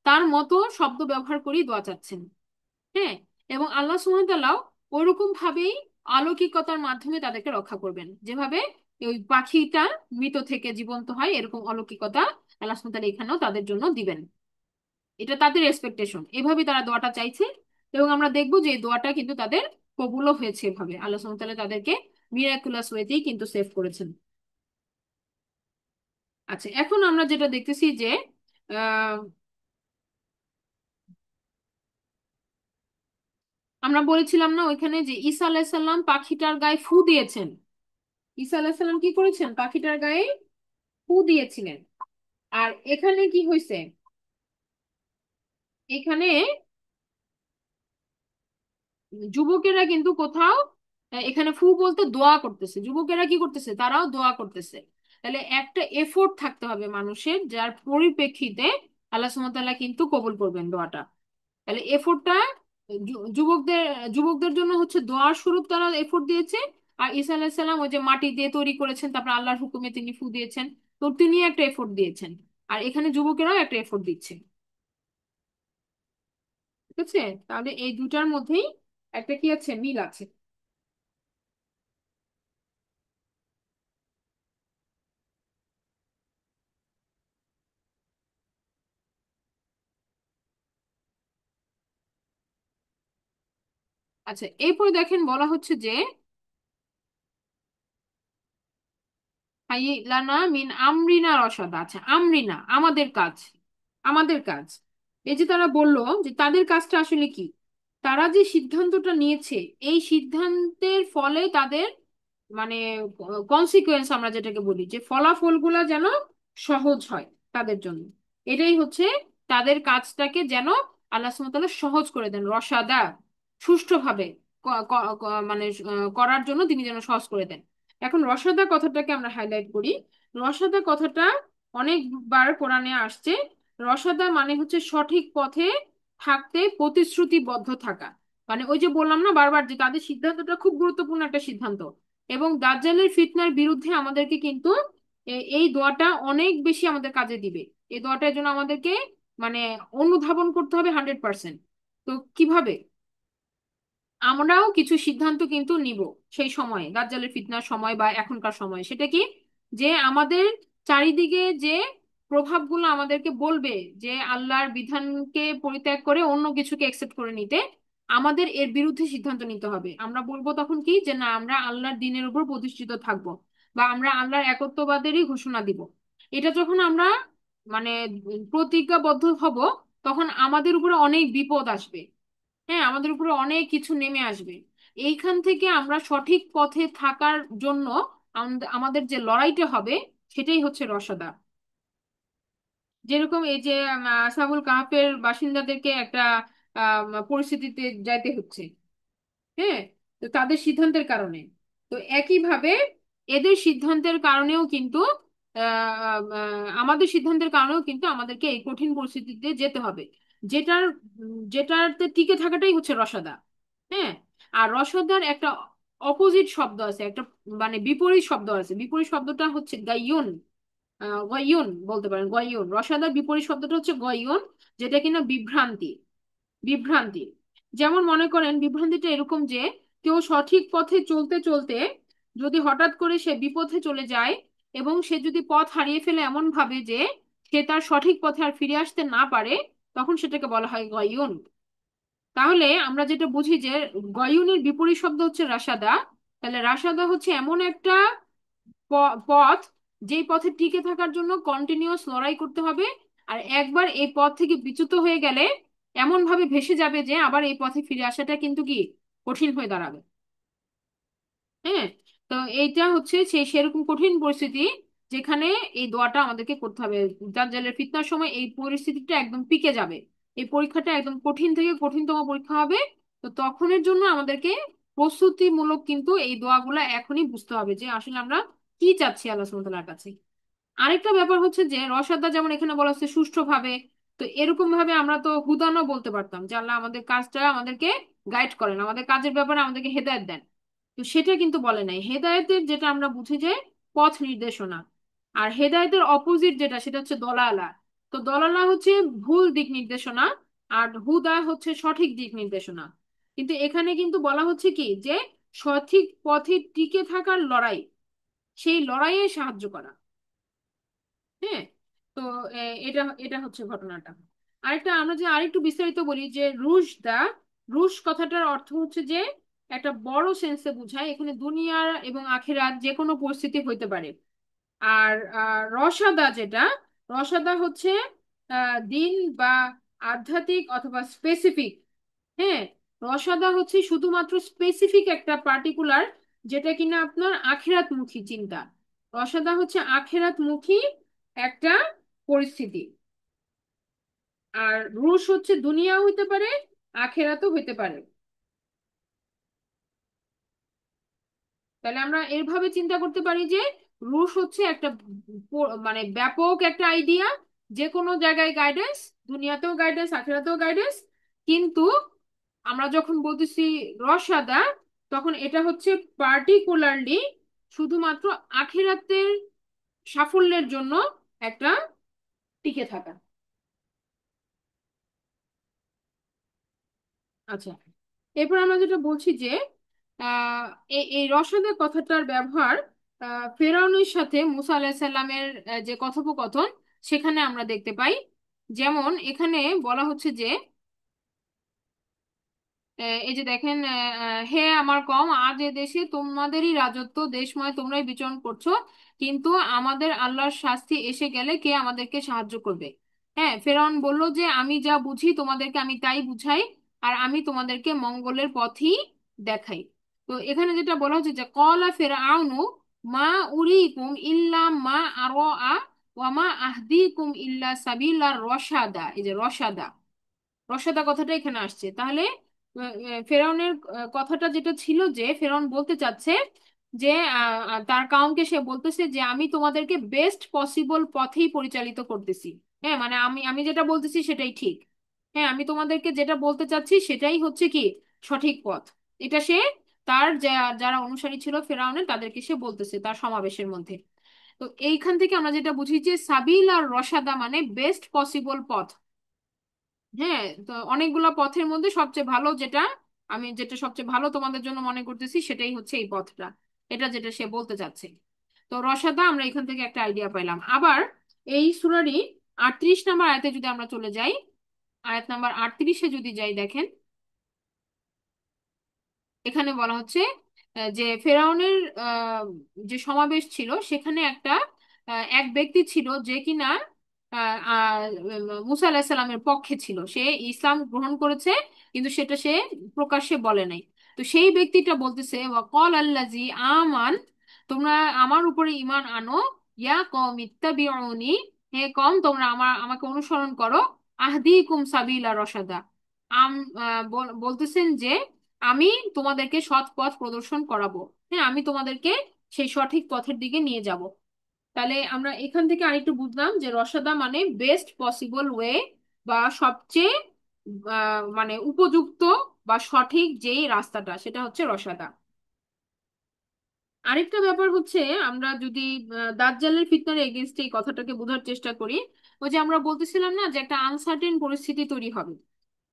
তার মতো শব্দ ব্যবহার করেই দোয়া চাচ্ছেন। হ্যাঁ, এবং আল্লাহ সুবহানাহু ওয়া তাআলাও ওরকম ভাবেই অলৌকিকতার মাধ্যমে তাদেরকে রক্ষা করবেন, যেভাবে ওই পাখিটা মৃত থেকে জীবন্ত হয়, এরকম অলৌকিকতা আল্লাহ সুবহানাহু ওয়া তাআলা এখানেও তাদের জন্য দিবেন। এটা তাদের এক্সপেকটেশন, এভাবে তারা দোয়াটা চাইছে। এবং আমরা দেখবো যে এই দোয়াটা কিন্তু তাদের কবুলও হয়েছে, এভাবে আল্লাহ সুবহানাহু ওয়া তাআলা তাদেরকে মিরাকুলাস ওয়েতেই কিন্তু সেভ করেছেন। আচ্ছা, এখন আমরা যেটা দেখতেছি যে আহ আমরা বলেছিলাম না ওইখানে যে ঈসা আলাইহিস সালাম পাখিটার গায়ে ফু দিয়েছেন। ঈসা আলাইহিস সালাম কি করেছেন? পাখিটার গায়ে ফু দিয়েছিলেন। আর এখানে কি হয়েছে? এখানে যুবকেরা কিন্তু কোথাও, এখানে ফু বলতে দোয়া করতেছে, যুবকেরা কি করতেছে? তারাও দোয়া করতেছে। তাহলে একটা এফোর্ট থাকতে হবে মানুষের, যার পরিপ্রেক্ষিতে আল্লাহ সুবহানাহু ওয়া তাআলা কিন্তু কবুল করবেন দোয়াটা। তাহলে এফোর্টটা যুবকদের যুবকদের জন্য হচ্ছে দোয়ার স্বরূপ তারা এফোর্ট দিয়েছে। আর ঈসা আলাইহিস সালাম ওই যে মাটি দিয়ে তৈরি করেছেন, তারপর আল্লাহর হুকুমে তিনি ফু দিয়েছেন, তো তিনি একটা এফোর্ট দিয়েছেন। আর এখানে যুবকেরাও একটা এফোর্ট দিচ্ছে। ঠিক আছে, তাহলে এই দুটার মধ্যেই একটা কি আছে, মিল আছে। আচ্ছা, এরপরে দেখেন বলা হচ্ছে যে হাই লানা মিন আমরিনা রসাদা। আচ্ছা, আমরিনা আমাদের কাজ, আমাদের কাজ। এই যে তারা বলল যে তাদের কাজটা আসলে কি, তারা যে সিদ্ধান্তটা নিয়েছে, এই সিদ্ধান্তের ফলে তাদের মানে কনসিকুয়েন্স আমরা যেটাকে বলি, যে ফলাফলগুলা যেন সহজ হয় তাদের জন্য। এটাই হচ্ছে তাদের কাজটাকে যেন আল্লাহ সুবহানাহু ওয়া তাআলা সহজ করে দেন, রসাদা সুষ্ঠুভাবে মানে করার জন্য তিনি যেন সহজ করে দেন। এখন রসাদা কথাটাকে আমরা হাইলাইট করি। রসাদা কথাটা অনেকবার কোরআনে আসছে। রসাদা মানে হচ্ছে সঠিক পথে থাকতে প্রতিশ্রুতিবদ্ধ থাকা। মানে ওই যে বললাম না বারবার, যে তাদের সিদ্ধান্তটা খুব গুরুত্বপূর্ণ একটা সিদ্ধান্ত। এবং দাজ্জালের ফিতনার বিরুদ্ধে আমাদেরকে কিন্তু এই দোয়াটা অনেক বেশি আমাদের কাজে দিবে। এই দোয়াটার জন্য আমাদেরকে মানে অনুধাবন করতে হবে 100%। তো কিভাবে আমরাও কিছু সিদ্ধান্ত কিন্তু নিব সেই সময়ে, দাজ্জালের ফিতনার সময় বা এখনকার সময়, সেটা কি, যে আমাদের চারিদিকে যে প্রভাবগুলো আমাদেরকে বলবে যে আল্লাহর বিধানকে পরিত্যাগ করে অন্য কিছুকে একসেপ্ট করে নিতে, আমাদের এর বিরুদ্ধে সিদ্ধান্ত নিতে হবে। আমরা বলবো তখন কি, যে না, আমরা আল্লাহর দ্বীনের উপর প্রতিষ্ঠিত থাকব, বা আমরা আল্লাহর একত্ববাদেরই ঘোষণা দিব। এটা যখন আমরা মানে প্রতিজ্ঞাবদ্ধ হব, তখন আমাদের উপরে অনেক বিপদ আসবে। হ্যাঁ, আমাদের উপরে অনেক কিছু নেমে আসবে। এইখান থেকে আমরা সঠিক পথে থাকার জন্য আমাদের যে লড়াইটা হবে, সেটাই হচ্ছে রসদা। যেরকম এই যে আসাবুল কাহাফের বাসিন্দাদেরকে একটা পরিস্থিতিতে যাইতে হচ্ছে, হ্যাঁ, তো তাদের সিদ্ধান্তের কারণে। তো একইভাবে এদের সিদ্ধান্তের কারণেও কিন্তু আমাদের সিদ্ধান্তের কারণেও কিন্তু আমাদেরকে এই কঠিন পরিস্থিতিতে যেতে হবে। যেটাতে টিকে থাকাটাই হচ্ছে রসাদা। হ্যাঁ। আর রসাদার একটা অপোজিট শব্দ আছে, একটা মানে বিপরীত শব্দ আছে। বিপরীত শব্দটা হচ্ছে গাইয়ুন। গয়ুন বলতে পারেন, গয়ুন। রসাদার বিপরীত শব্দটা হচ্ছে গয়ুন, যেটা কিনা বিভ্রান্তি। বিভ্রান্তি। যেমন মনে করেন, বিভ্রান্তিটা এরকম যে কেউ সঠিক পথে চলতে চলতে যদি হঠাৎ করে সে বিপথে চলে যায়, এবং সে যদি পথ হারিয়ে ফেলে এমন ভাবে যে সে তার সঠিক পথে আর ফিরে আসতে না পারে, তখন সেটাকে বলা হয় গয়ুন। তাহলে আমরা যেটা বুঝি যে গয়ুনের বিপরীত শব্দ হচ্ছে রাশাদা। তাহলে রাশাদা হচ্ছে এমন একটা পথ, যেই পথে টিকে থাকার জন্য কন্টিনিউয়াস লড়াই করতে হবে। আর একবার এই পথ থেকে বিচ্যুত হয়ে গেলে এমন ভাবে ভেসে যাবে যে আবার এই পথে ফিরে আসাটা কিন্তু কি কঠিন হয়ে দাঁড়াবে। হ্যাঁ। তো এইটা হচ্ছে সেই সেরকম কঠিন পরিস্থিতি, যেখানে এই দোয়াটা আমাদেরকে করতে হবে। দাজ্জালের ফিতনার সময় এই পরিস্থিতিটা একদম পিকে যাবে, এই পরীক্ষাটা একদম কঠিন থেকে কঠিনতম পরীক্ষা হবে। তো তখনের জন্য আমাদেরকে প্রস্তুতিমূলক কিন্তু এই দোয়াগুলা এখনই বুঝতে হবে, যে আসলে আমরা কি চাচ্ছি আল্লাহ সুবহানাহু ওয়া তাআলার কাছে। আরেকটা ব্যাপার হচ্ছে যে রসাদা যেমন এখানে বলা হচ্ছে সুষ্ঠুভাবে, তো এরকম ভাবে আমরা তো হুদানো বলতে পারতাম, যে আল্লাহ আমাদের কাজটা আমাদেরকে গাইড করেন, আমাদের কাজের ব্যাপারে আমাদেরকে হেদায়েত দেন। তো সেটা কিন্তু বলে নাই। হেদায়েতের যেটা আমরা বুঝি যে পথ নির্দেশনা। আর হেদায়েতের অপোজিট যেটা, সেটা হচ্ছে দলালা। তো দলালা হচ্ছে ভুল দিক নির্দেশনা, আর হুদা হচ্ছে সঠিক দিক নির্দেশনা। কিন্তু এখানে কিন্তু বলা হচ্ছে কি, যে সঠিক পথে টিকে থাকার লড়াই, সেই লড়াইয়ে সাহায্য করা। হ্যাঁ। তো এটা এটা হচ্ছে ঘটনাটা। আরেকটা আমরা যে আরেকটু বিস্তারিত বলি, যে রুশদা, রুশ কথাটার অর্থ হচ্ছে যে একটা বড় সেন্সে বোঝায়, এখানে দুনিয়ার এবং আখিরাত যে কোনো পরিস্থিতি হইতে পারে। আর রসাদা যেটা, রসাদা হচ্ছে দিন বা আধ্যাত্মিক অথবা স্পেসিফিক। হ্যাঁ। রসাদা হচ্ছে শুধুমাত্র স্পেসিফিক একটা পার্টিকুলার, যেটা কিনা আপনার আখিরাত মুখী চিন্তা। রসাদা হচ্ছে আখিরাত মুখী একটা পরিস্থিতি। আর রুশ হচ্ছে দুনিয়া হইতে পারে, আখেরাতও হইতে পারে। তাহলে আমরা এভাবে চিন্তা করতে পারি যে রুশ হচ্ছে একটা মানে ব্যাপক একটা আইডিয়া, যে কোনো জায়গায় গাইডেন্স, দুনিয়াতেও গাইডেন্স, আখেরাতেও গাইডেন্স। কিন্তু আমরা যখন বলতেছি রসাদা, তখন এটা হচ্ছে পার্টিকুলারলি শুধুমাত্র আখিরাতের সাফল্যের জন্য একটা টিকে থাকা। আচ্ছা, এরপর আমরা যেটা বলছি যে আহ এই এই রসদের কথাটার ব্যবহার ফেরাউনের সাথে মুসা আলাহিসাল্লামের যে কথোপকথন, সেখানে আমরা দেখতে পাই। যেমন এখানে বলা হচ্ছে যে এই যে দেখেন, হে আমার কওম, আজ এ দেশে তোমাদেরই রাজত্ব, দেশময় তোমরাই বিচরণ করছো, কিন্তু আমাদের আল্লাহর শাস্তি এসে গেলে কে আমাদেরকে সাহায্য করবে? হ্যাঁ, ফেরাউন বলল যে আমি যা বুঝি তোমাদেরকে আমি তাই বুঝাই, আর আমি তোমাদেরকে মঙ্গলের পথই দেখাই। তো এখানে যেটা বলা হচ্ছে যে কলা ফেরাউনু মা উরিকুম ইল্লা মা আরা ওয়া মা আহদিকুম ইল্লা সাবিলার রশাদা। এই যে রশাদা, রসাদা কথাটা এখানে আসছে। তাহলে ফেরাউনের কথাটা যেটা ছিল যে ফেরাউন বলতে চাচ্ছে যে তার কাউমকে সে বলতেছে যে আমি তোমাদেরকে বেস্ট পসিবল পথেই পরিচালিত করতেছি। হ্যাঁ, মানে আমি আমি যেটা বলতেছি সেটাই ঠিক। হ্যাঁ, আমি তোমাদেরকে যেটা বলতে চাচ্ছি সেটাই হচ্ছে কি সঠিক পথ। এটা সে তার যারা অনুসারী ছিল ফেরাউনের তাদেরকে সে বলতেছে তার সমাবেশের মধ্যে। তো এইখান থেকে আমরা যেটা বুঝি যে সাবিল আর রসাদা মানে বেস্ট পসিবল পথ। হ্যাঁ, তো অনেকগুলা পথের মধ্যে সবচেয়ে ভালো যেটা, আমি যেটা সবচেয়ে ভালো তোমাদের জন্য মনে করতেছি সেটাই হচ্ছে এই পথটা। এটা যেটা সে বলতে চাচ্ছে। তো রসাদা আমরা এখান থেকে একটা আইডিয়া পাইলাম। আবার এই সূরারই 38 নম্বর আয়াতে যদি আমরা চলে যাই, আয়াত নাম্বার 38-এ যদি যাই, দেখেন এখানে বলা হচ্ছে যে ফেরাউনের যে সমাবেশ ছিল সেখানে এক ব্যক্তি ছিল যে কিনা আহ, আহ, মুসা আলাহিসাল্লামের পক্ষে ছিল। সে ইসলাম গ্রহণ করেছে, কিন্তু সেটা সে প্রকাশ্যে বলে নাই। তো সেই ব্যক্তিটা বলতেছে ওয়াকাল আল্লাজি আমান, তোমরা আমার উপরে ঈমান আনো, ইয়া কওম ইত্তাবিউনি, হে কম তোমরা আমাকে অনুসরণ করো, আহদিকুম সাবিলা রশাদা। আম বলতেছেন যে আমি তোমাদেরকে সৎ পথ প্রদর্শন করাবো। হ্যাঁ, আমি তোমাদেরকে সেই সঠিক পথের দিকে নিয়ে যাব। তাহলে আমরা এখান থেকে আরেকটু বুঝলাম যে রসাদা মানে বেস্ট পসিবল ওয়ে, বা সবচেয়ে মানে উপযুক্ত বা সঠিক যেই রাস্তাটা সেটা হচ্ছে রসাদা। আরেকটা ব্যাপার হচ্ছে, আমরা যদি দাজ্জালের ফিতনার এগেনস্ট এই কথাটাকে বোঝার চেষ্টা করি, ওই যে আমরা বলতেছিলাম না যে একটা আনসার্টেন পরিস্থিতি তৈরি হবে,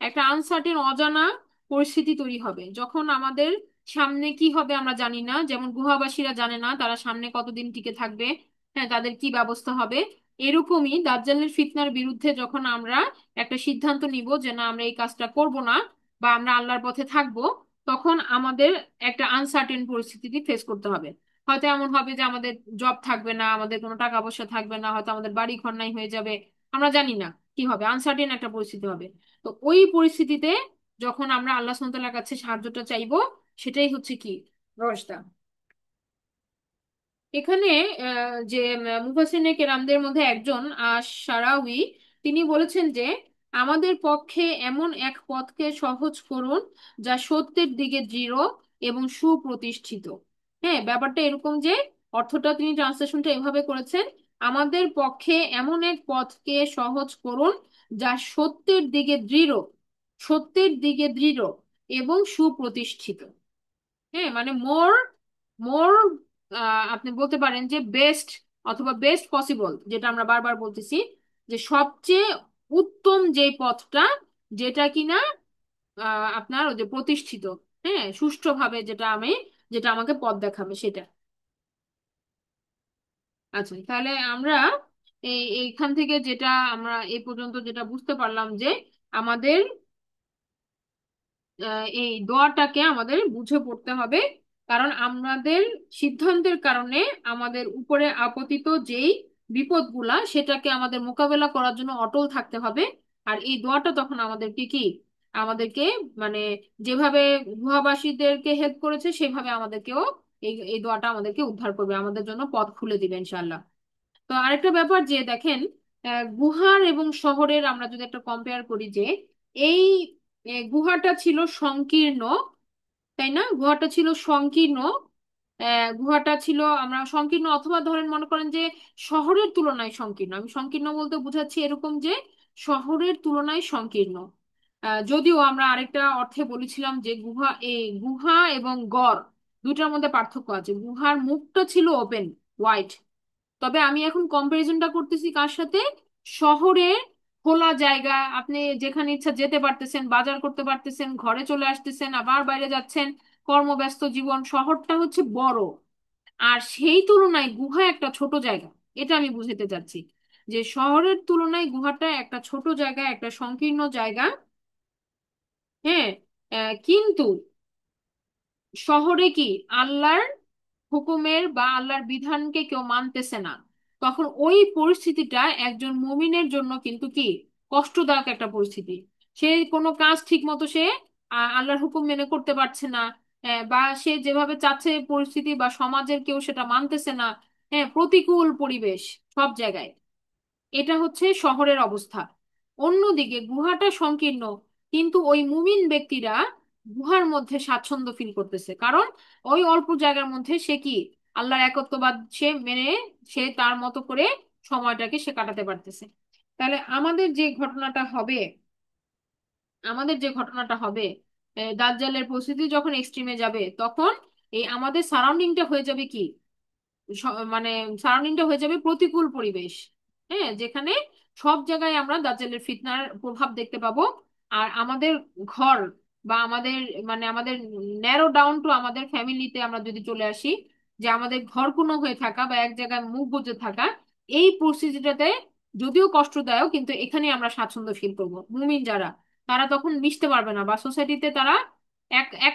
একটা আনসার্টেন অজানা পরিস্থিতি তৈরি হবে যখন আমাদের সামনে কি হবে আমরা জানি না। যেমন গুহাবাসীরা জানে না তারা সামনে কতদিন টিকে থাকবে, হ্যাঁ, তাদের কি ব্যবস্থা হবে। এরকমই দাজ্জালের ফিতনার বিরুদ্ধে যখন আমরা একটা সিদ্ধান্ত নিব যে না আমরা এই কাজটা করব না, বা আমরা আল্লাহর পথে থাকব, তখন আমাদের একটা আনসার্টেন পরিস্থিতি ফেস করতে হবে। হয়তো এমন হবে যে আমাদের জব থাকবে না, আমাদের কোনো টাকা পয়সা থাকবে না, হয়তো আমাদের বাড়ি ঘর নাই হয়ে যাবে, আমরা জানি না কি হবে, আনসার্টেন একটা পরিস্থিতি হবে। তো ওই পরিস্থিতিতে যখন আমরা আল্লাহ সুবহানাহু ওয়া তাআলার কাছে সাহায্যটা চাইবো, সেটাই হচ্ছে কি রসদা। এখানে যে মুফাসসিরিনে কেরামদের মধ্যে একজন শারাউই, তিনি বলেছেন যে আমাদের পক্ষে এমন এক পথকে সহজ করুন যা সত্যের দিকে দৃঢ় এবং সুপ্রতিষ্ঠিত। হ্যাঁ, ব্যাপারটা এরকম যে অর্থটা তিনি ট্রান্সলেশনটা এভাবে করেছেন, আমাদের পক্ষে এমন এক পথকে সহজ করুন যা সত্যের দিকে দৃঢ়, সত্যের দিকে দৃঢ় এবং সুপ্রতিষ্ঠিত। হ্যাঁ, মানে মোর মোর আপনি বলতে পারেন যে বেস্ট, অথবা বেস্ট পসিবল, যেটা আমরা বারবার বলতেছি যে সবচেয়ে উত্তম যে পথটা, যেটা কিনা আপনার ওই যে প্রতিষ্ঠিত, হ্যাঁ, সুষ্ঠুভাবে যেটা আমাকে পথ দেখাবে সেটা। আচ্ছা, তাহলে আমরা এইখান থেকে যেটা আমরা এই পর্যন্ত যেটা বুঝতে পারলাম যে আমাদের এই দোয়াটাকে আমাদের বুঝে পড়তে হবে, কারণ আমাদের সিদ্ধান্তের কারণে আমাদের উপরে আপতিত যেই বিপদগুলা সেটাকে আমাদের মোকাবেলা করার জন্য অটল থাকতে হবে। আর এই দোয়াটা তখন আমাদেরকে কি, আমাদেরকে মানে যেভাবে গুহাবাসীদেরকে হেল্প করেছে সেভাবে আমাদেরকেও এই এই দোয়াটা আমাদেরকে উদ্ধার করবে, আমাদের জন্য পথ খুলে দিবে ইনশাল্লাহ। তো আরেকটা ব্যাপার যে দেখেন, গুহার এবং শহরের আমরা যদি একটা কম্পেয়ার করি যে এই গুহাটা ছিল সংকীর্ণ, তাই না? গুহাটা ছিল সংকীর্ণ, গুহাটা ছিল আমরা সংকীর্ণ, অথবা ধরেন মনে করেন যে শহরের তুলনায় সংকীর্ণ। আমি সংকীর্ণ বলতে বোঝাচ্ছি এরকম যে শহরের তুলনায় সংকীর্ণ। যদিও আমরা আরেকটা অর্থে বলেছিলাম যে গুহা এবং গড় দুটার মধ্যে পার্থক্য আছে। গুহার মুখটা ছিল ওপেন, ওয়াইড। তবে আমি এখন কম্পারিজনটা করতেছি কার সাথে? শহরে খোলা জায়গা, আপনি যেখানে ইচ্ছা যেতে পারতেছেন, বাজার করতে পারতেছেন, ঘরে চলে আসতেছেন, আবার বাইরে যাচ্ছেন, কর্মব্যস্ত জীবন। শহরটা হচ্ছে বড়, আর সেই তুলনায় গুহা একটা ছোট জায়গা। এটা আমি বুঝাতে চাচ্ছি যে শহরের তুলনায় গুহাটা একটা ছোট জায়গা, একটা সংকীর্ণ জায়গা। হ্যাঁ, কিন্তু শহরে কি আল্লাহর হুকুমের বা আল্লাহর বিধানকে কেউ মানতেছে না, তখন ওই পরিস্থিতিটা একজন মুমিনের জন্য কিন্তু কি কষ্টদায়ক একটা পরিস্থিতি। সে কোনো কাজ ঠিক মতো সে আল্লাহর হুকুম মেনে করতে পারছে না, বা সে যেভাবে চাচ্ছে পরিস্থিতি বা সমাজের কেউ সেটা মানতেছে না। হ্যাঁ, প্রতিকূল পরিবেশ সব জায়গায়। এটা হচ্ছে শহরের অবস্থা। অন্যদিকে গুহাটা সংকীর্ণ, কিন্তু ওই মুমিন ব্যক্তিরা গুহার মধ্যে স্বাচ্ছন্দ্য ফিল করতেছে, কারণ ওই অল্প জায়গার মধ্যে সে কি আল্লাহর একত্ববাদ সে মেনে সে তার মতো করে সময়টাকে সে কাটাতে পারতেছে। তাহলে আমাদের যে ঘটনাটা হবে দাজ্জালের পরিস্থিতি যখন এক্সট্রিমে যাবে, তখন এই আমাদের সারাউন্ডিংটা হয়ে যাবে কি মানে সারাউন্ডিংটা হয়ে যাবে প্রতিকূল পরিবেশ। হ্যাঁ, যেখানে সব জায়গায় আমরা দাজ্জালের ফিতনার প্রভাব দেখতে পাবো। আর আমাদের ঘর বা আমাদের মানে আমাদের ন্যারো ডাউন টু আমাদের ফ্যামিলিতে আমরা যদি চলে আসি, যে আমাদের ঘর কোনো হয়ে থাকা বা এক জায়গায় মুখ বুজে থাকা, এই পরিস্থিতিটাতে যদিও কষ্টদায়ক, কিন্তু এখানে আমরা স্বাচ্ছন্দ্য ফিল করবো। মুমিন যারা, তারা তখন মিশতে পারবে না, বা সোসাইটিতে তারা এক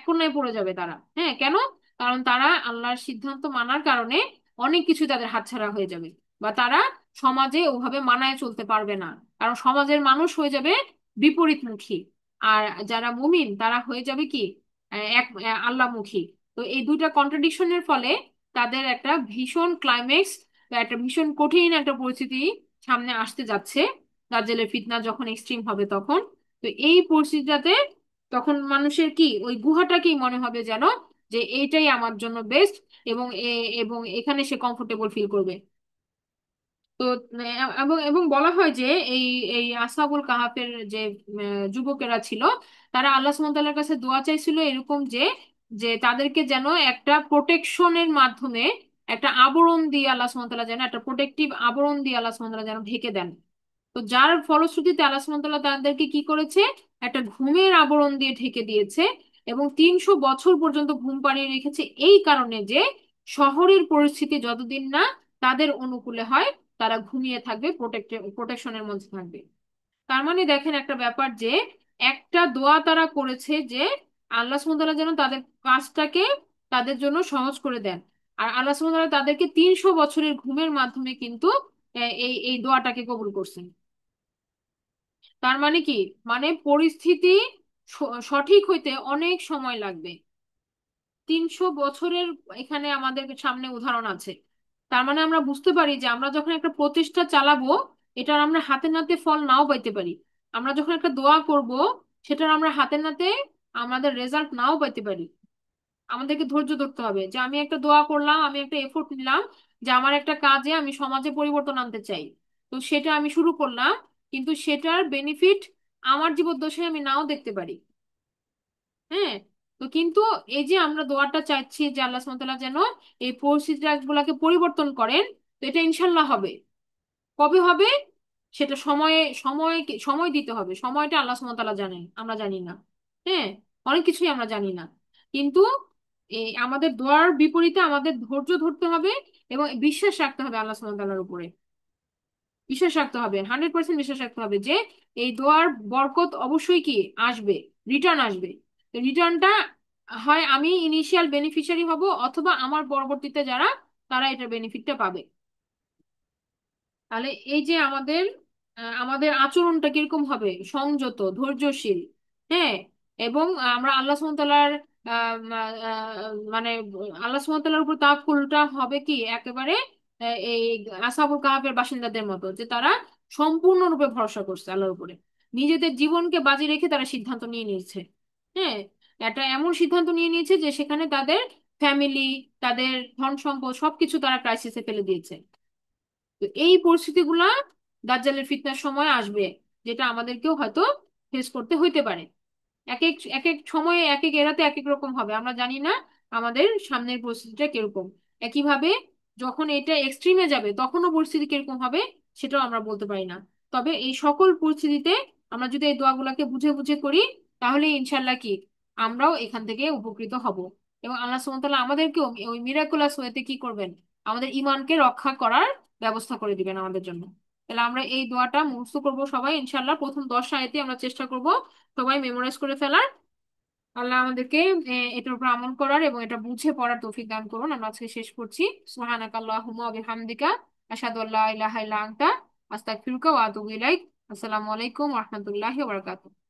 কোনায় পড়ে যাবে তারা। হ্যাঁ, কেন? কারণ তারা আল্লাহর সিদ্ধান্ত মানার কারণে অনেক কিছু তাদের হাতছাড়া হয়ে যাবে, বা তারা সমাজে ওভাবে মানায় চলতে পারবে না, কারণ সমাজের মানুষ হয়ে যাবে বিপরীতমুখী। আর যারা মুমিন তারা হয়ে যাবে কি আল্লাহমুখী। তো এই দুইটা কন্ট্রাডিকশনের ফলে তাদের একটা ভীষণ ক্লাইম্যাক্স বা একটা ভীষণ কঠিন একটা পরিস্থিতি সামনে আসতে যাচ্ছে, দাজ্জালের ফিতনা যখন এক্সট্রিম হবে তখন। তো এই পরিস্থিতিটাতে তখন মানুষের কি ওই গুহাটাকেই মনে হবে যেন যে এইটাই আমার জন্য বেস্ট, এবং এখানে সে কমফোর্টেবল ফিল করবে। তো এবং এবং বলা হয় যে এই এই আসহাবুল কাহাফের যে যুবকেরা ছিল, তারা আল্লাহ সুবহানাহু ওয়া তাআলার কাছে দোয়া চাইছিল এরকম যে যে তাদেরকে যেন একটা প্রোটেকশনের মাধ্যমে, একটা আবরণ দিয়ে আল্লাহ সুবহানাহু ওয়া তাআলা যেন একটা প্রোটেক্টিভ আবরণ দিয়ে আল্লাহ সুবহানাহু ওয়া তাআলা যেন ঢেকে দেন। তো যার ফলশ্রুতিতে আল্লাহ সুবহানাহু ওয়া তাআলা তাদেরকে কি করেছে, একটা ঘুমের আবরণ দিয়ে ঢেকে দিয়েছে, এবং 300 বছর পর্যন্ত ঘুম পাড়িয়ে রেখেছে, এই কারণে যে শহরের পরিস্থিতি যতদিন না তাদের অনুকূলে হয়, তারা ঘুমিয়ে থাকবে, প্রোটেকশনের মধ্যে থাকবে। তার মানে দেখেন একটা ব্যাপার, যে একটা দোয়া তারা করেছে যে আল্লাহ সুবহানাহু ওয়া তাআলা যেন তাদের কাজটাকে তাদের জন্য সহজ করে দেন। আর আল্লাহ সুবহানাহু ওয়া তাআলা তাদেরকে 300 বছরের ঘুমের মাধ্যমে কিন্তু এই এই দোয়াটাকে কবুল করছেন। তার মানে কি, মানে পরিস্থিতি সঠিক হইতে অনেক সময় লাগবে। 300 বছরের এখানে আমাদের সামনে উদাহরণ আছে। তার মানে আমরা বুঝতে পারি যে আমরা যখন একটা প্রচেষ্টা চালাবো, এটার আমরা হাতে নাতে ফল নাও পাইতে পারি। আমরা যখন একটা দোয়া করব, সেটার আমরা হাতে নাতে আমাদের রেজাল্ট নাও পাইতে পারি। আমাদেরকে ধৈর্য ধরতে হবে যে আমি একটা দোয়া করলাম, আমি একটা এফোর্ট নিলাম, যে আমার একটা কাজে আমি সমাজে পরিবর্তন আনতে চাই। তো সেটা আমি শুরু করলাম, কিন্তু সেটার বেনিফিট আমার জীবদ্দশায় আমি নাও দেখতে পারি। হ্যাঁ, তো কিন্তু এই যে আমরা দোয়াটা চাইছি যে আল্লাহ সুবহানাহু ওয়া তাআলা যেন এই পরিস্থিতি গুলাকে পরিবর্তন করেন, তো এটা ইনশাল্লাহ হবে। কবে হবে সেটা সময় দিতে হবে। সময়টা আল্লাহ সুবহানাহু ওয়া তাআলা জানেন, আমরা জানি না। হ্যাঁ, অনেক কিছুই আমরা জানি না। কিন্তু এই আমাদের দোয়ার বিপরীতে আমাদের ধৈর্য ধরতে হবে, এবং বিশ্বাস রাখতে হবে আল্লাহ সুবহানাহু ওয়া তাআলার উপরে। বিশ্বাস রাখতে হবে, 100% বিশ্বাস রাখতে হবে যে এই দোয়ার বরকত অবশ্যই কি আসবে, রিটার্ন আসবে। রিটার্নটা হয় আমি ইনিশিয়াল বেনিফিশিয়ারি হব, অথবা আমার পরবর্তীতে যারা, তারা এটার বেনিফিটটা পাবে। তাহলে এই যে আমাদের আচরণটা কিরকম হবে, সংযত ধৈর্যশীল। হ্যাঁ, এবং আমরা আল্লাহ সুবহানাহু ওয়া তাআলার মানে আল্লাহ সুবহানাহু ওয়া তাআলার উপর তাওয়াক্কুলটা হবে কি একেবারে এই আসহাবুল কাহাফের বাসিন্দাদের মতো, যে তারা সম্পূর্ণরূপে ভরসা করছে আল্লাহর উপরে, নিজেদের জীবনকে বাজি রেখে তারা সিদ্ধান্ত নিয়ে নিয়েছে। হ্যাঁ, একটা এমন সিদ্ধান্ত নিয়ে নিয়েছে যে সেখানে তাদের ফ্যামিলি, তাদের ধন সম্পদ সবকিছু তারা ক্রাইসিসে ফেলে দিয়েছে। তো এই পরিস্থিতিগুলা দাজ্জালের ফিতনার সময় আসবে, যেটা আমাদেরকেও হয়তো ফেস করতে হইতে পারে। এক এক এক এক সময়ে এক এক এরাতে এক এক রকম হবে, আমরা জানি না আমাদের সামনের পরিস্থিতিটা কিরকম। একইভাবে যখন এটা এক্সট্রিমে যাবে তখনও পরিস্থিতি কিরকম হবে সেটাও আমরা বলতে পারি না। তবে এই সকল পরিস্থিতিতে আমরা যদি এই দোয়াগুলোকে বুঝে বুঝে করি, তাহলে ইনশাল্লাহ কি আমরাও এখান থেকে উপকৃত হব। এবং আল্লাহ সুবহানাহু ওয়া তাআলা আমাদেরকেও ওই মিরাকুলাস ওয়েতে কি করবেন, আমাদের ইমানকে রক্ষা করার ব্যবস্থা করে দিবেন আমাদের জন্য। তাহলে আমরা এই দোয়াটা মুখস্থ করব সবাই ইনশাল্লাহ, প্রথম 10 আয়াতে আমরা চেষ্টা করব সবাই মেমোরাইজ করে ফেলার। আল্লাহ আমাদেরকে এটার উপর আমল করার এবং এটা বুঝে পড়ার তৌফিক দান করুন। আমরা আজকে শেষ করছি। সুবহানাকা আল্লাহুম্মা ওয়া বিহামদিকা আশহাদু আল্লা ইলাহা ইল্লা আনতা আস্তাগফিরুকা ওয়া আতুবু ইলাইক। আসসালামু আলাইকুম ওয়া রাহমাতুল্লাহি ওয়া বারাকাতুহু।